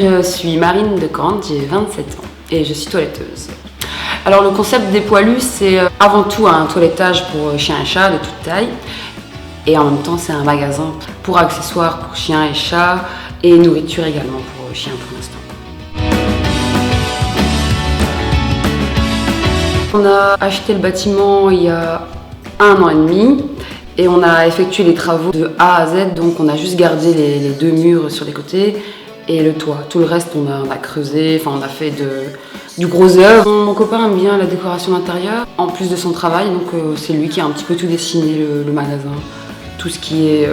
Je suis Marine de Cante, j'ai 27 ans et je suis toiletteuse. Alors le concept des poilus, c'est avant tout un toilettage pour chiens et chats de toute taille. Et en même temps, c'est un magasin pour accessoires pour chiens et chats et nourriture également pour chiens pour l'instant. On a acheté le bâtiment il y a 1 an et demi et on a effectué les travaux de A à Z, donc on a juste gardé les 2 murs sur les côtés et le toit. Tout le reste, on a creusé, enfin on a fait du gros œuvre. Mon copain aime bien la décoration d'intérieur, en plus de son travail, donc c'est lui qui a un petit peu tout dessiné le magasin. Tout ce qui est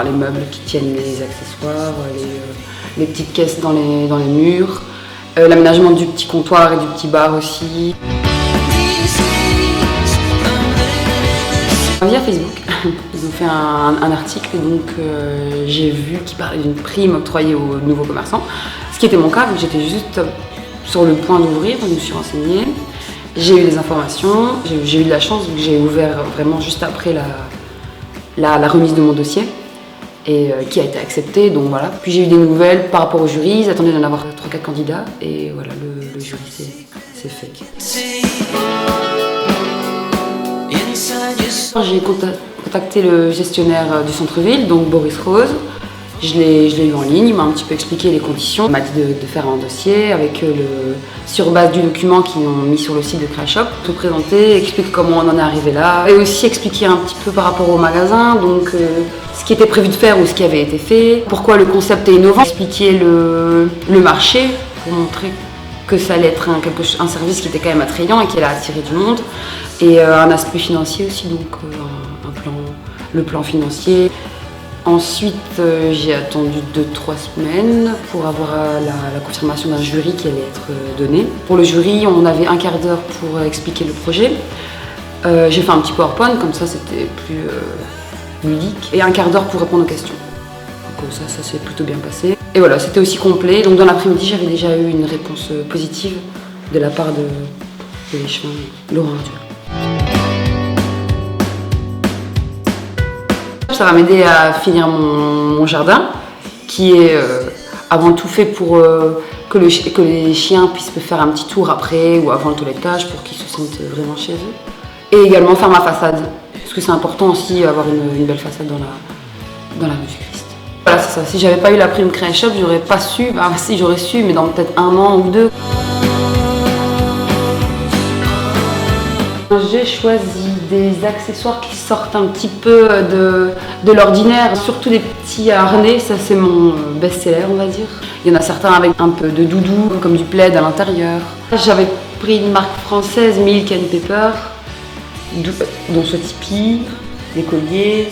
les meubles qui tiennent les accessoires, les petites caisses dans les murs, l'aménagement du petit comptoir et du petit bar aussi. Via Facebook, ils ont fait un article et donc j'ai vu qu'ils parlaient d'une prime octroyée aux nouveaux commerçants, ce qui était mon cas, donc j'étais juste sur le point d'ouvrir, donc je me suis renseignée, j'ai eu les informations, j'ai eu de la chance vu que j'ai ouvert vraiment juste après la remise de mon dossier et qui a été acceptée, donc voilà. Puis j'ai eu des nouvelles par rapport au jury, ils attendaient d'en avoir 3-4 candidats et voilà, le jury c'est fait. J'ai contacté le gestionnaire du centre-ville, donc Boris Rose. Je l'ai eu en ligne, il m'a un petit peu expliqué les conditions. Il m'a dit de faire un dossier avec sur base du document qu'ils ont mis sur le site de Crashop. Tout présenter, expliquer comment on en est arrivé là. Et aussi expliquer un petit peu par rapport au magasin, donc ce qui était prévu de faire ou ce qui avait été fait. Pourquoi le concept est innovant. Expliquer le marché pour montrer que ça allait être un service qui était quand même attrayant et qui allait attirer du monde. Et un aspect financier aussi, donc le plan financier. Ensuite, j'ai attendu 2-3 semaines pour avoir la confirmation d'un jury qui allait être donné. Pour le jury, on avait 1/4 d'heure pour expliquer le projet. J'ai fait un petit PowerPoint, comme ça c'était plus ludique. Et 1/4 d'heure pour répondre aux questions. Donc ça s'est plutôt bien passé. Et voilà, c'était aussi complet. Donc dans l'après-midi, j'avais déjà eu une réponse positive de la part de l'échevin Laurent Arduin. Ça va m'aider à finir mon jardin, qui est avant tout fait pour que les chiens puissent faire un petit tour après ou avant le toilettage pour qu'ils se sentent vraiment chez eux. Et également faire ma façade, parce que c'est important aussi d'avoir une belle façade dans la rue du Christ. Voilà, c'est ça. Si j'avais pas eu la prime Crashop, j'aurais pas su, si j'aurais su, mais dans peut-être 1 an ou 2. J'ai choisi des accessoires qui sortent un petit peu de l'ordinaire, surtout des petits harnais, ça c'est mon best-seller on va dire. Il y en a certains avec un peu de doudou, comme du plaid à l'intérieur. J'avais pris une marque française, Milk & Pepper, dont ce tipi, des colliers.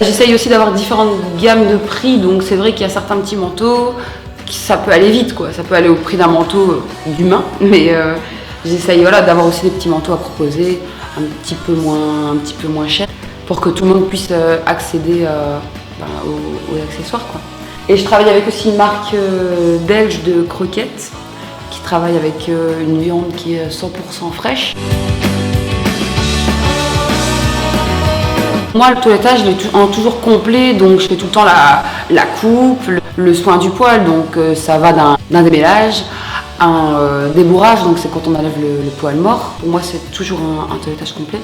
J'essaye aussi d'avoir différentes gammes de prix, donc c'est vrai qu'il y a certains petits manteaux, ça peut aller vite quoi, ça peut aller au prix d'un manteau d'humain, mais j'essaye d'avoir aussi des petits manteaux à proposer, un petit peu moins cher, pour que tout le monde puisse accéder aux accessoires, quoi. Et je travaille avec aussi une marque belge de croquettes, qui travaille avec une viande qui est 100% fraîche. Moi, le toilettage, je l'ai toujours complet, donc je fais tout le temps la coupe, le soin du poil, donc ça va d'un démêlage, un débourrage, donc c'est quand on enlève le poil mort. Pour moi, c'est toujours un toilettage complet.